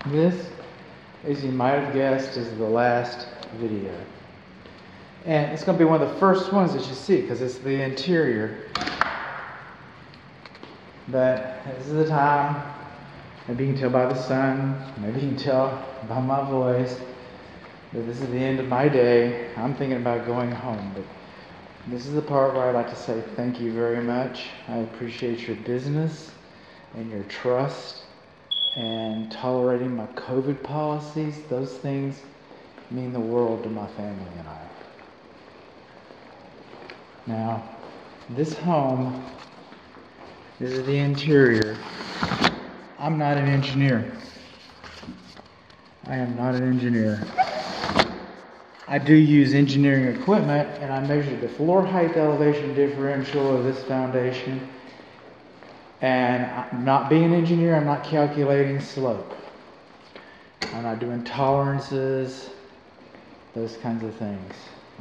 This, as you might have guessed, is the last video. And it's going to be one of the first ones that you see because it's the interior. But this is the time, maybe you can tell by the sun, maybe you can tell by my voice, that this is the end of my day. I'm thinking about going home. But this is the part where I'd like to say thank you very much. I appreciate your business and your trust and tolerating my COVID policies. Those things mean the world to my family and I. Now, this home, this is the interior. I'm not an engineer. I am not an engineer. I do use engineering equipment, and I measured the floor height elevation differential of this foundation. And not being an engineer, I'm not calculating slope. I'm not doing tolerances, those kinds of things.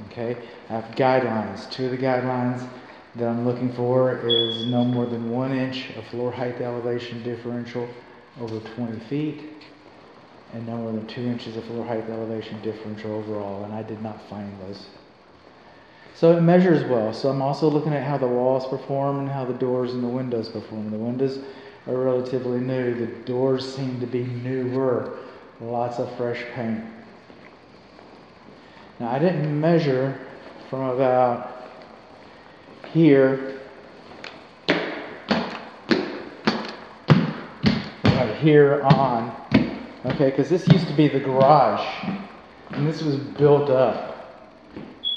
Okay? I have guidelines. Two of the guidelines that I'm looking for is no more than 1 inch of floor height elevation differential over 20 feet. And no more than 2 inches of floor height elevation differential overall, and I did not find those. So it measures well. So I'm also looking at how the walls perform and how the doors and the windows perform. The windows are relatively new. The doors seem to be newer. Lots of fresh paint. Now I didn't measure from about here, here on. Okay, because this used to be the garage, and this was built up.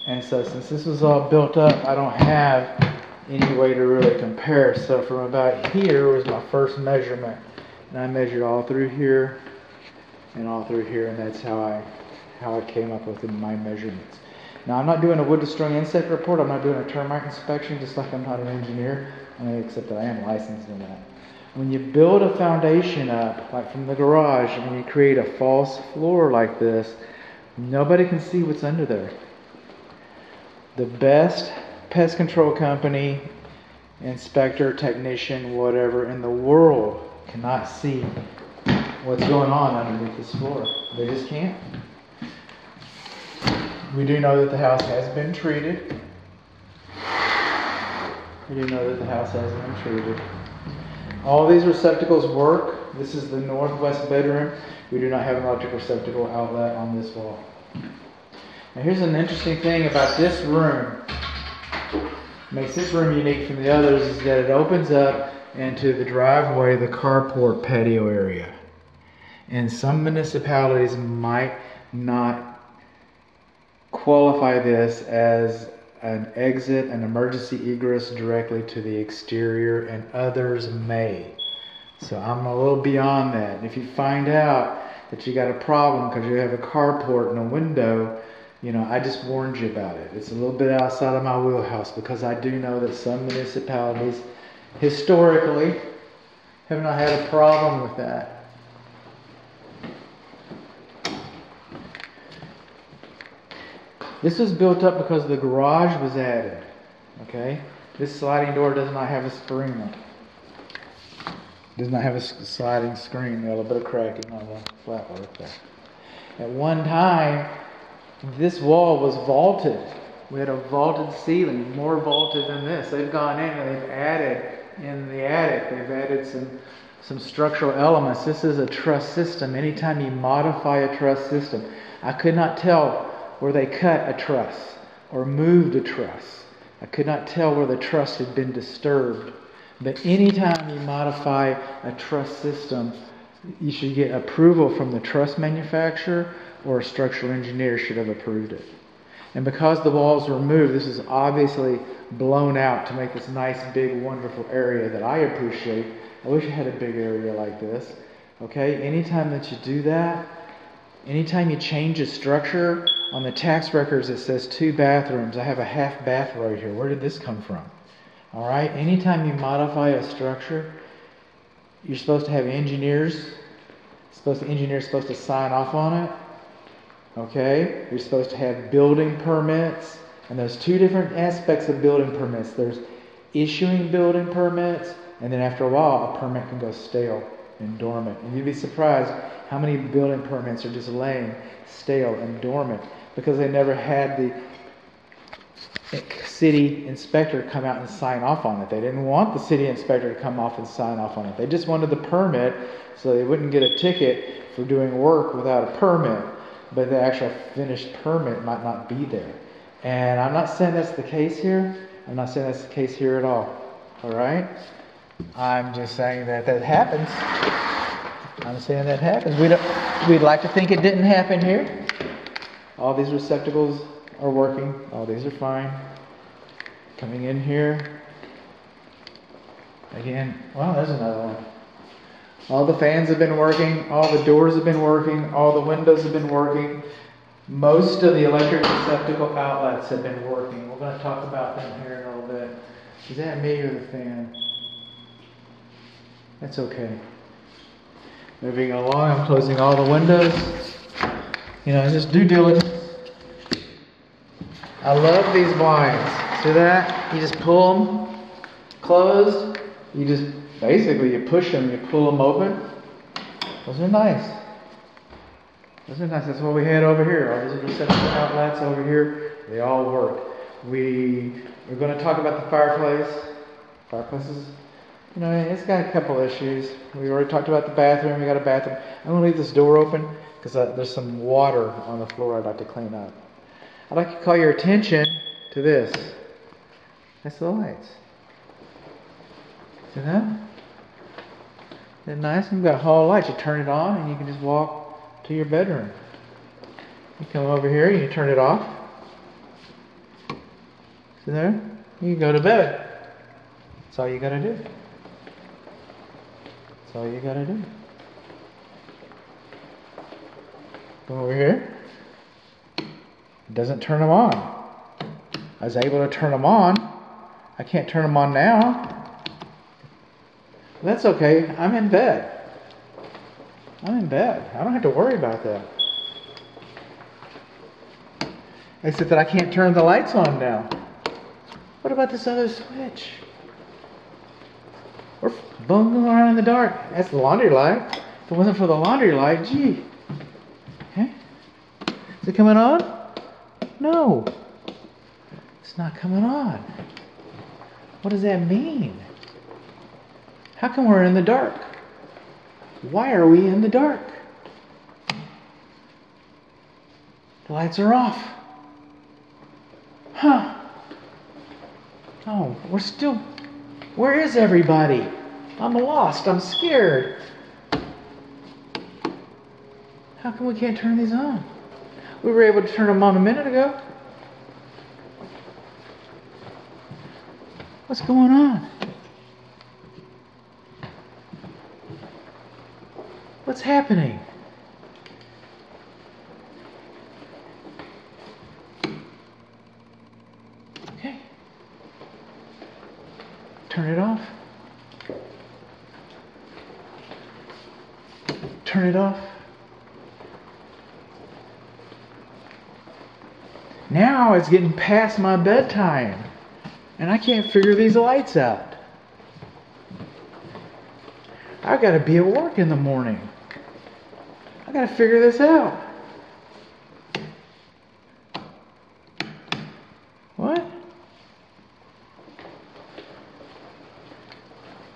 And so since this was all built up, I don't have any way to really compare. So from about here was my first measurement. And I measured all through here and all through here, and that's how I came up with my measurements. Now I'm not doing a wood to string insect report. I'm not doing a termite inspection, just like I'm not an engineer. Except that I am licensed in that. When you build a foundation up, like from the garage, and when you create a false floor like this, nobody can see what's under there. The best pest control company, inspector, technician, whatever in the world cannot see what's going on underneath this floor. They just can't. We do know that the house has been treated. All these receptacles work. This is the northwest bedroom. We do not have an electric receptacle outlet on this wall. Now here's an interesting thing about this room. Makes this room unique from the others is that it opens up into the driveway, the carport patio area. And some municipalities might not qualify this as an exit, an emergency egress directly to the exterior, and others may. So I'm a little beyond that. If you find out that you got a problem because you have a carport and a window, I just warned you about it. It's a little bit outside of my wheelhouse because I do know that some municipalities historically have not had a problem with that. This was built up because the garage was added. Okay? This sliding door does not have a screen on it. Does not have a sliding screen. Got a little bit of cracking on the flat work there. At one time, this wall was vaulted. We had a vaulted ceiling, more vaulted than this. They've gone in and they've added in the attic. They've added some structural elements. This is a truss system. Anytime you modify a truss system, I could not tell where they cut a truss or moved a truss. I could not tell where the truss had been disturbed. But anytime you modify a truss system, you should get approval from the truss manufacturer, or a structural engineer should have approved it. And because the walls were moved, this is obviously blown out to make this nice, big, wonderful area that I appreciate. I wish I had a big area like this. Okay, anytime that you do that, anytime you change a structure, on the tax records it says 2 bathrooms. I have a half bath right here. Where did this come from? All right, anytime you modify a structure, you're supposed to have engineers. Engineer's supposed to sign off on it. Okay, you're supposed to have building permits. And there's 2 different aspects of building permits. There's issuing building permits, and then after a while, a permit can go stale. and dormant. And you'd be surprised how many building permits are just laying stale and dormant because they never had the city inspector come out and sign off on it. They didn't want the city inspector to come off and sign off on it. They just wanted the permit so they wouldn't get a ticket for doing work without a permit, but the actual finished permit might not be there. And I'm not saying that's the case here. I'm not saying that's the case here at all. All right? I'm just saying that happens. I'm saying that happens. We'd like to think it didn't happen here. All these receptacles are working. All these are fine. Coming in here. Again, well, there's another one. All the fans have been working. All the doors have been working. All the windows have been working. Most of the electric receptacle outlets have been working. We're going to talk about them here in a little bit. Is that me or the fan? That's okay. Moving along, I'm closing all the windows. You know, just due diligence. I love these blinds. See that? You just pull them closed. You just basically you push them, you pull them open. Those are nice. Those are nice. That's what we had over here. All these receptacle outlets over here, they all work. We're going to talk about the fireplace. Fireplace is, you know, it's got a couple issues. We already talked about the bathroom. We got a bathroom. I'm going to leave this door open because there's some water on the floor I'd like to clean up. I'd like to call your attention to this. That's the lights. See that? Isn't that nice? You've got hall lights. You turn it on and you can just walk to your bedroom. You come over here and you turn it off. See there? You can go to bed. That's all you got to do. That's all you got to do. Come over here. It doesn't turn them on. I was able to turn them on. I can't turn them on now. That's okay. I'm in bed. I'm in bed. I don't have to worry about that. Except that I can't turn the lights on now. What about this other switch? We're bumbling around in the dark. That's the laundry light. If it wasn't for the laundry light, gee. Okay. Is it coming on? No. It's not coming on. What does that mean? How come we're in the dark? Why are we in the dark? The lights are off. Huh. Oh, we're still... Where is everybody? I'm lost. I'm scared. How come we can't turn these on? We were able to turn them on a minute ago. What's going on? What's happening? Okay. Turn it off. Turn it off. Now it's getting past my bedtime, and I can't figure these lights out. I've got to be at work in the morning. I've got to figure this out. What?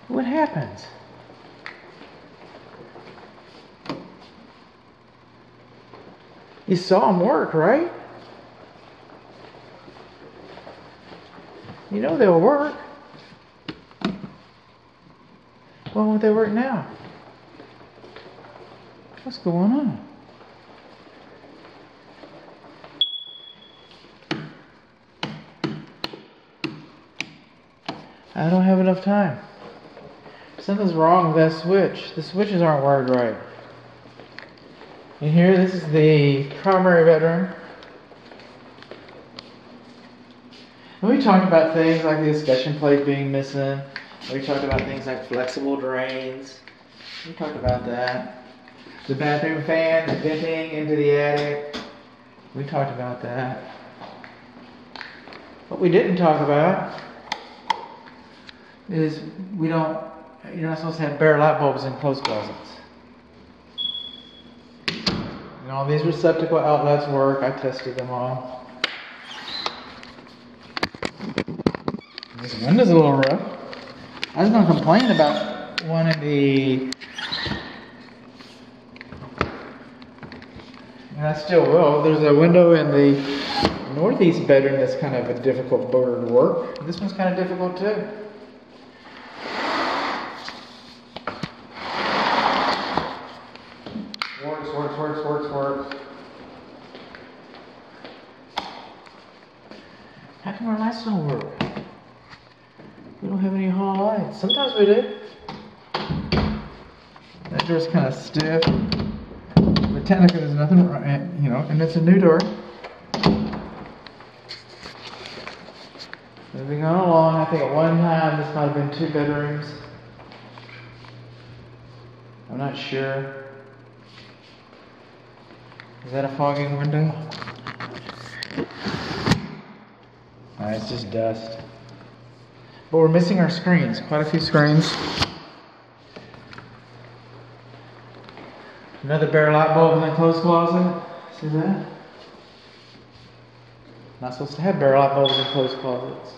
What happens? You saw them work, right? You know they'll work. Why won't they work now? What's going on? I don't have enough time. Something's wrong with that switch. The switches aren't wired right. And here, this is the primary bedroom. And we talked about things like the escutcheon plate being missing. We talked about things like flexible drains. We talked about that. The bathroom fan venting into the attic. We talked about that. What we didn't talk about is we don't You're not supposed to have bare light bulbs in clothes closets. And all these receptacle outlets work. I tested them all. This window's a little rough. I was going to complain about one in the... And I still will. There's a window in the northeast bedroom that's kind of a difficult border to work. This one's kind of difficult too. Works. How come our lights don't work? We don't have any hall lights. Sometimes we do. That door's kind of stiff. But technically there's nothing wrong, and it's a new door. Moving on along, I think at one time this might have been 2 bedrooms. I'm not sure. Is that a fogging window? No, it's just dust. But we're missing our screens, quite a few screens. Another bare light bulb in the clothes closet. See that? Not supposed to have bare light bulbs in clothes closets.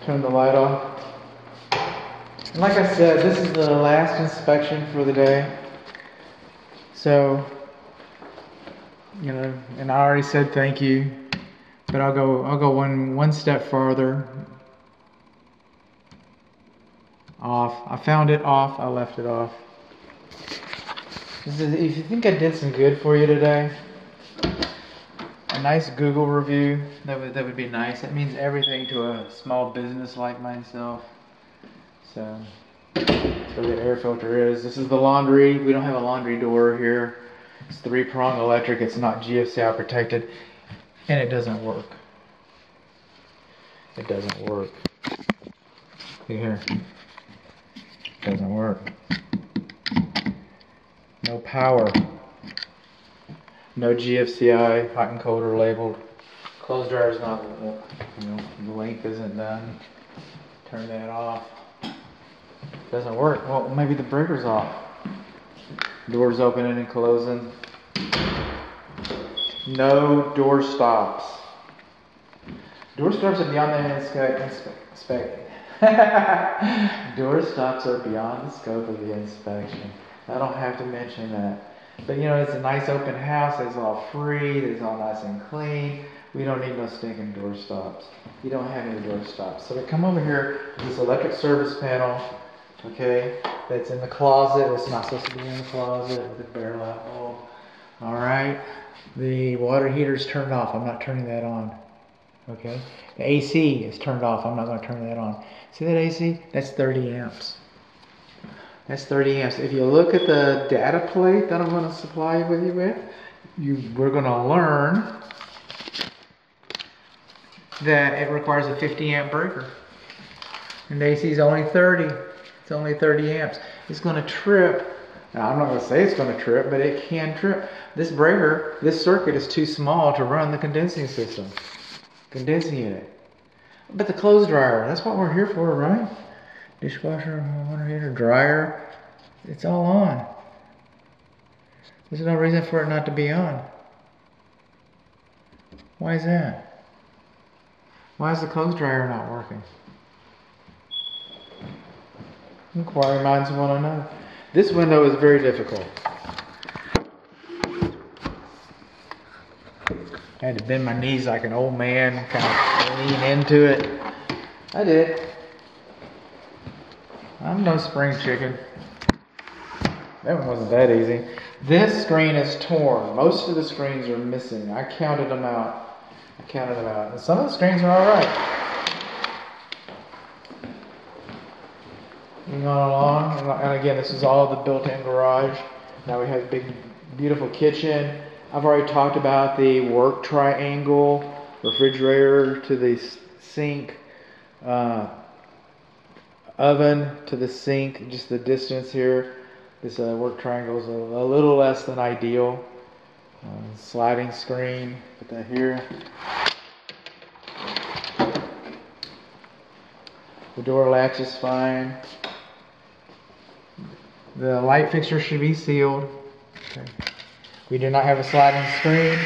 Turn the light off. And like I said, this is the last inspection for the day. So, and I already said thank you, but I'll go one step farther. Off. I found it off. I left it off. If you think I did some good for you today, a nice Google review, that would be nice. That means everything to a small business like myself. So that's where the air filter is. This is the laundry. We don't have a laundry door here. It's 3-prong electric. It's not GFCI protected, and it doesn't work. It doesn't work. Here. It doesn't work. No power. No GFCI, hot and cold are labeled. Clothes dryer is not, the length isn't done. Turn that off. Doesn't work. Well, maybe the breaker's off. Doors opening and closing. No door stops. Door stops are beyond the inspection. Door stops are beyond the scope of the inspection. I don't have to mention that. But it's a nice open house. It's all free. It's all nice and clean. We don't need no stinking door stops. You don't have any door stops. So we come over here to this electric service panel, okay, that's in the closet. It's not supposed to be in the closet with a bare light bulb. All right. The water heater's turned off. I'm not turning that on. Okay. The AC is turned off. I'm not going to turn that on. See that AC? That's 30 amps. That's 30 amps. If you look at the data plate that I'm going to supply you with, we're going to learn that it requires a 50 amp breaker. And the AC is only 30. It's only 30 amps. It's going to trip. Now, I'm not going to say it's going to trip, but it can trip. This breaker, this circuit is too small to run the condensing system. Condensing unit. But the clothes dryer, that's what we're here for, right? Dishwasher, water heater, dryer, it's all on. There's no reason for it not to be on. Why is that? Why is the clothes dryer not working? Inquiring minds want to know. This window is very difficult. I had to bend my knees like an old man, kind of lean into it. I did. I'm no spring chicken. That one wasn't that easy. This screen is torn. Most of the screens are missing. I counted them out. And some of the screens are alright. Moving on along. And again, this is all the built-in garage. Now we have a big, beautiful kitchen. I've already talked about the work triangle, refrigerator to the sink, oven to the sink, just the distance here. This work triangle is a little less than ideal. Sliding screen, put that here. The door latch is fine. The light fixture should be sealed. Okay. We do not have a sliding screen.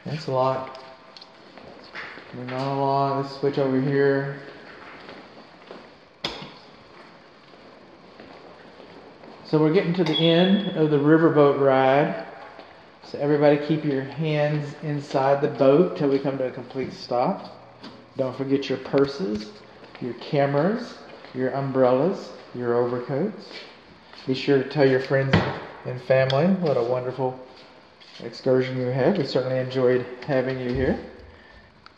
It's locked. Moving on along, let's switch over here. So we're getting to the end of the riverboat ride. So everybody keep your hands inside the boat till we come to a complete stop. Don't forget your purses, your cameras, your umbrellas, your overcoats. Be sure to tell your friends and family what a wonderful excursion you had. We certainly enjoyed having you here.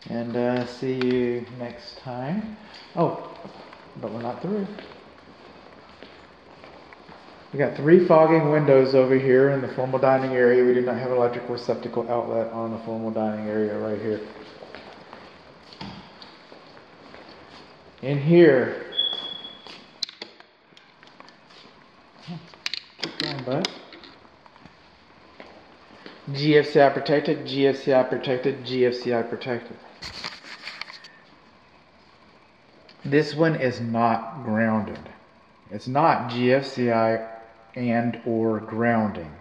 And see you next time. Oh, but we're not through. We got 3 fogging windows over here in the formal dining area. We do not have an electric receptacle outlet on the formal dining area right here. In here, keep going, bud. GFCI protected, GFCI protected, GFCI protected. This one is not grounded. It's not GFCI and or grounding.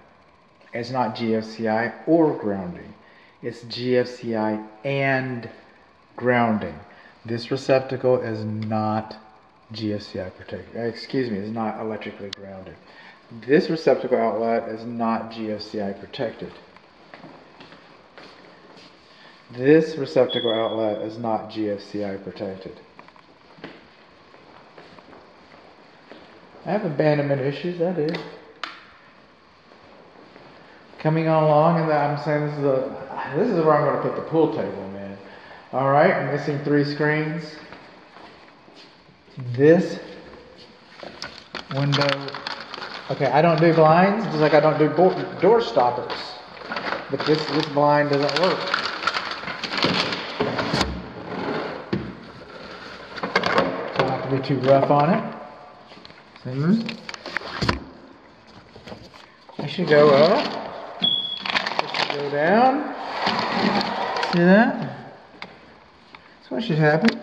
It's not GFCI or grounding. It's GFCI and grounding. This receptacle is not GFCI protected. Excuse me, is not electrically grounded. This receptacle outlet is not GFCI protected. This receptacle outlet is not GFCI protected. I have abandonment issues, that is. Coming on along, and I'm saying this is where I'm going to put the pool table, man. Alright, I'm missing 3 screens. This window. Okay, I don't do blinds, just like I don't do door stoppers. But this blind doesn't work. Don't have to be too rough on it. I should go up. I should go down. See that? That's what should happen.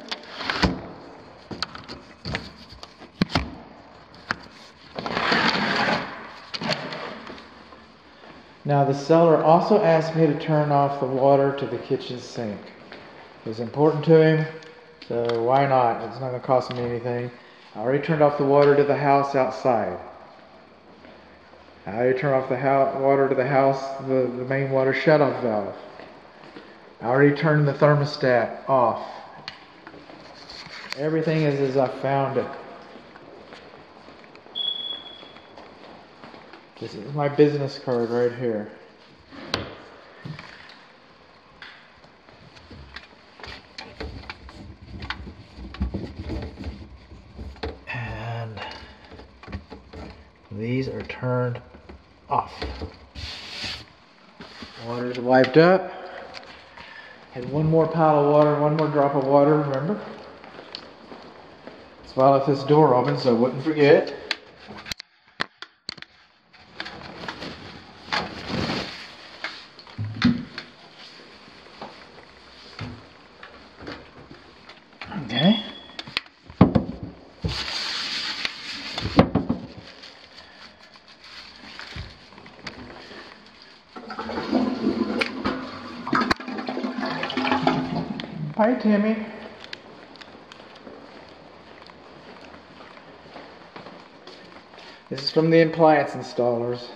Now the seller also asked me to turn off the water to the kitchen sink. It was important to him, so why not? It's not going to cost me anything. I already turned off the water to the house outside. I already turned off the water to the house, the main water shutoff valve. I already turned the thermostat off. Everything is as I found it. This is my business card right here. And these are turned off. Water's wiped up. Had one more pile of water, one more drop of water, remember? That's why I left this door open so I wouldn't forget. Okay. Hi, Timmy. This is from the appliance installers.